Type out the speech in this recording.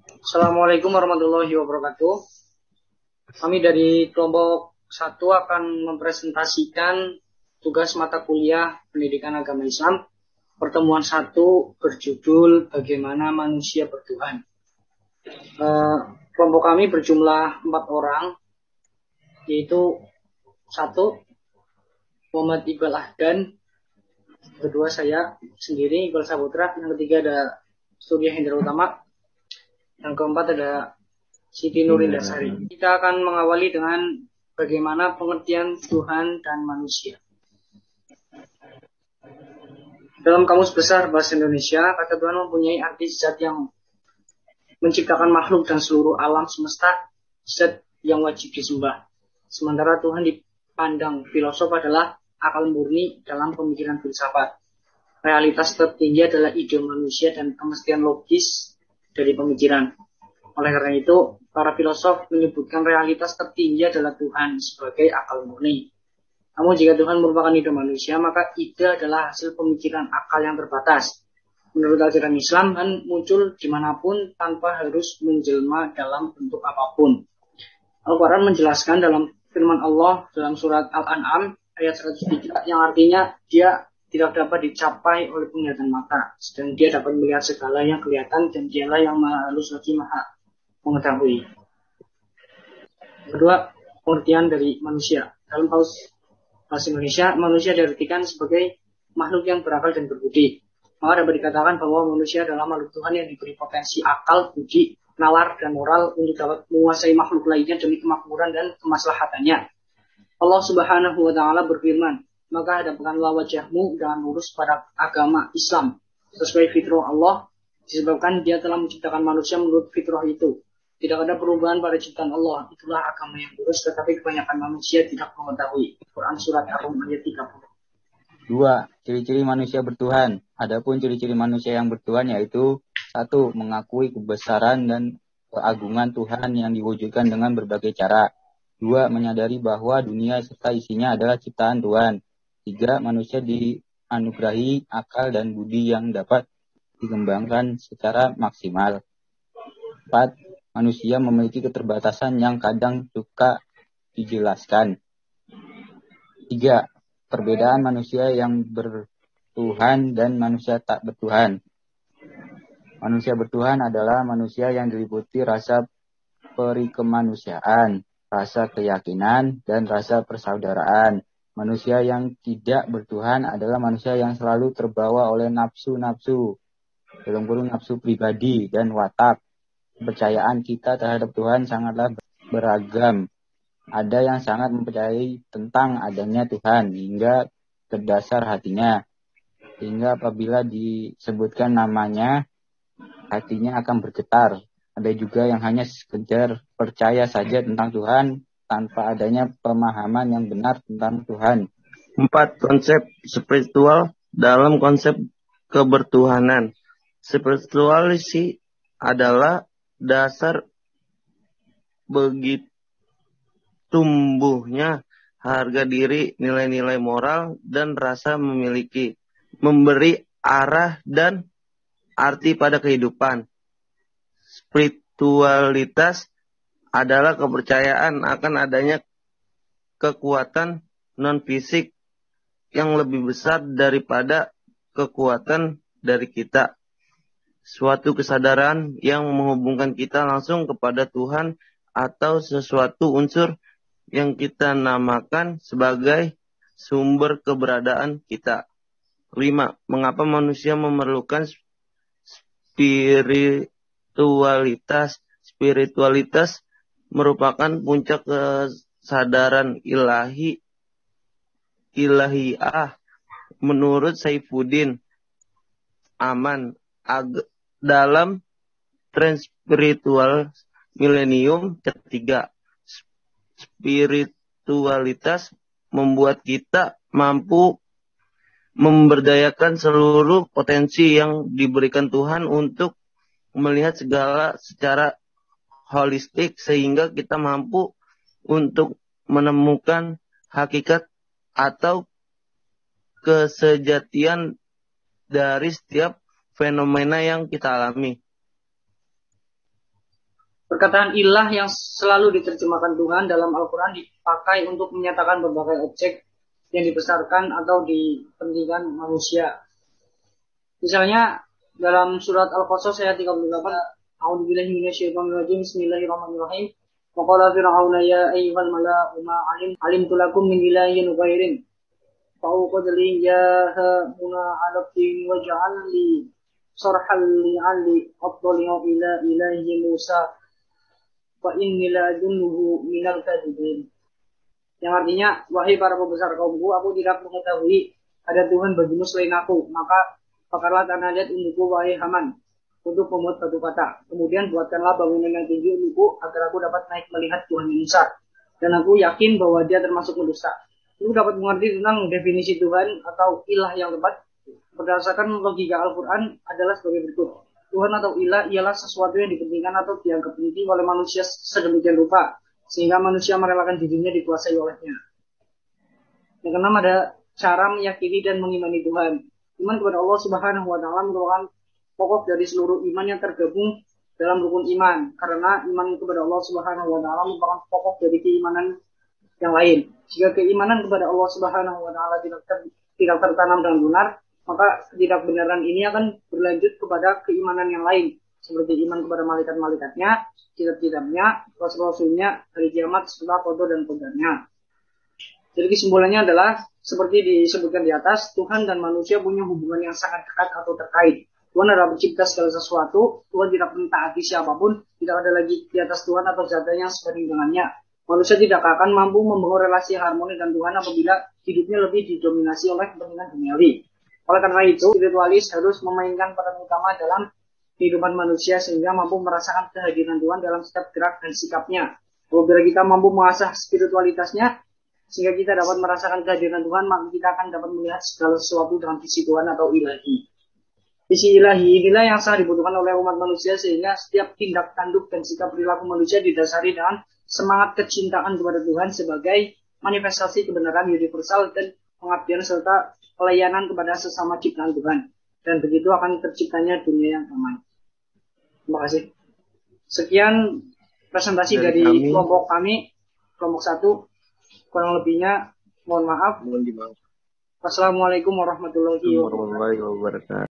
Assalamualaikum warahmatullahi wabarakatuh. Kami dari kelompok 1 akan mempresentasikan tugas mata kuliah Pendidikan Agama Islam. Pertemuan 1 berjudul Bagaimana Manusia Bertuhan. Kelompok kami berjumlah 4 orang, yaitu 1 Muhammad Iqbal Ahdan, kedua saya sendiri Iqbal Saputra, yang ketiga ada Surya Hendra Utama, yang keempat ada Siti Nurindasari. Kita akan mengawali dengan bagaimana pengertian Tuhan dan manusia. Dalam Kamus Besar Bahasa Indonesia, kata Tuhan mempunyai arti zat yang menciptakan makhluk dan seluruh alam semesta, zat yang wajib disembah. Sementara Tuhan dipandang filosof adalah akal murni dalam pemikiran filsafat. Realitas tertinggi adalah ide manusia dan kemestian logis dari pemikiran. Oleh karena itu, para filosof menyebutkan realitas tertinggi adalah Tuhan sebagai akal murni. Namun jika Tuhan merupakan ide manusia, maka ide adalah hasil pemikiran akal yang terbatas. Menurut ajaran Islam, Tuhan muncul dimanapun tanpa harus menjelma dalam bentuk apapun. Al-Quran menjelaskan dalam firman Allah dalam surat Al-An'am ayat 103 yang artinya dia tidak dapat dicapai oleh penglihatan mata, sedang dia dapat melihat segala yang kelihatan dan dialah yang maha halus lagi maha mengetahui. Kedua, pengertian dari manusia. Dalam bahasa Indonesia, manusia diartikan sebagai makhluk yang berakal dan berbudi. Maka dapat dikatakan bahwa manusia adalah makhluk Tuhan yang diberi potensi akal, budi, nalar, dan moral untuk dapat menguasai makhluk lainnya demi kemakmuran dan kemaslahatannya. Allah Subhanahu wa Ta'ala berfirman, maka hadapkanlah wajahmu dengan lurus pada agama Islam sesuai fitrah Allah, disebabkan dia telah menciptakan manusia menurut fitrah itu. Tidak ada perubahan pada ciptaan Allah, itulah agama yang lurus, tetapi kebanyakan manusia tidak mengetahui. Quran Surat Ar-Rum ayat 30. 2. Ciri-ciri manusia bertuhan. Adapun ciri-ciri manusia yang bertuhan yaitu 1. Mengakui kebesaran dan keagungan Tuhan yang diwujudkan dengan berbagai cara. 2. Menyadari bahwa dunia serta isinya adalah ciptaan Tuhan. 3. Manusia dianugerahi akal dan budi yang dapat dikembangkan secara maksimal. 4. Manusia memiliki keterbatasan yang kadang suka dijelaskan. 3. Perbedaan manusia yang bertuhan dan manusia tak bertuhan. Manusia bertuhan adalah manusia yang diliputi rasa perikemanusiaan, rasa keyakinan, dan rasa persaudaraan. Manusia yang tidak bertuhan adalah manusia yang selalu terbawa oleh nafsu-nafsu, dalam kurung nafsu pribadi dan watak. Kepercayaan kita terhadap Tuhan sangatlah beragam. Ada yang sangat mempercayai tentang adanya Tuhan hingga ke dasar hatinya. Hingga apabila disebutkan namanya, hatinya akan bergetar. Ada juga yang hanya sekedar percaya saja tentang Tuhan tanpa adanya pemahaman yang benar tentang Tuhan. 4. Konsep spiritual dalam konsep kebertuhanan. Spiritualisi adalah dasar begitu tumbuhnya harga diri, nilai-nilai moral, dan rasa memiliki, memberi arah dan arti pada kehidupan. Spiritualitas adalah kepercayaan akan adanya kekuatan non-fisik yang lebih besar daripada kekuatan dari kita. Suatu kesadaran yang menghubungkan kita langsung kepada Tuhan atau sesuatu unsur yang kita namakan sebagai sumber keberadaan kita. 5. Mengapa manusia memerlukan spiritualitas? Spiritualitas merupakan puncak kesadaran ilahiyah menurut Saifuddin Aman dalam tren spiritual milenium ketiga. Spiritualitas membuat kita mampu memberdayakan seluruh potensi yang diberikan Tuhan untuk melihat segala secara holistik sehingga kita mampu untuk menemukan hakikat atau kesejatian dari setiap fenomena yang kita alami. Perkataan ilah yang selalu diterjemahkan Tuhan dalam Al-Quran dipakai untuk menyatakan berbagai objek yang dibesarkan atau dipentingkan manusia. Misalnya dalam surat Al-Qasas ayat 38, A'udzubillahi minasyaitonirrajim, Bismillahirrahmanirrahim. Wa qala fir'auna ya ayyuhal mala'u ma alimtu lakum min ilahin ghairin. Fa'uqad li ya muna 'alaqin waj'al li sarhal li 'alli afdali'u ila ilahi Musa wa inni la adunnuhu minal kadhibin. Yang artinya, wahai para pembesar kaumku, aku tidak mengetahui ada Tuhan bagimu selain aku, maka bakarlah tanah liat untukku, wahai Haman, untuk membuat batu bata. Kemudian buatkanlah bangunan yang tinggi untukku, agar aku dapat naik melihat Tuhan yang besar. Dan aku yakin bahwa dia termasuk pendusta. Aku dapat mengerti tentang definisi Tuhan atau ilah yang tepat. Berdasarkan logika Al-Quran adalah sebagai berikut. Tuhan atau ilah ialah sesuatu yang dipentingkan atau dianggap penting oleh manusia sedemikian rupa, sehingga manusia merelakan dirinya dikuasai olehnya. Yang keenam ada cara meyakini dan mengimani Tuhan. Iman kepada Allah Subhanahu wa Ta'ala merupakan pokok dari seluruh iman yang tergabung dalam rukun iman, karena iman kepada Allah Subhanahu wa Ta'ala merupakan pokok dari keimanan yang lain. Jika keimanan kepada Allah Subhanahu wa Ta'ala tidak tertanam dengan benar, maka ketidakbenaran ini akan berlanjut kepada keimanan yang lain, seperti iman kepada malaikat-malaikatnya, kitab-kitabnya, rasul-rasulnya, hari kiamat, serta qada dan qadarnya. Jadi kesimpulannya adalah seperti disebutkan di atas, Tuhan dan manusia punya hubungan yang sangat dekat atau terkait. Tuhan adalah pencipta segala sesuatu, Tuhan tidak mentaati siapapun, tidak ada lagi di atas Tuhan atau zat yang sebanding dengannya. Manusia tidak akan mampu membangun relasi harmoni dengan Tuhan apabila hidupnya lebih didominasi oleh kepentingan duniawi. Oleh karena itu, spiritualis harus memainkan peran utama dalam kehidupan manusia sehingga mampu merasakan kehadiran Tuhan dalam setiap gerak dan sikapnya. Apabila kita mampu mengasah spiritualitasnya, sehingga kita dapat merasakan kehadiran Tuhan, maka kita akan dapat melihat segala sesuatu dengan visi Tuhan atau ilahi. Visi ilahi inilah yang sangat dibutuhkan oleh umat manusia, sehingga setiap tindak tanduk dan sikap perilaku manusia didasari dengan semangat kecintaan kepada Tuhan sebagai manifestasi kebenaran universal dan pengabdian serta pelayanan kepada sesama ciptaan Tuhan. Dan begitu akan terciptanya dunia yang damai. Terima kasih. Sekian presentasi dari kelompok kami, kelompok 1. Kurang lebihnya mohon maaf. Wassalamualaikum warahmatullahi wabarakatuh.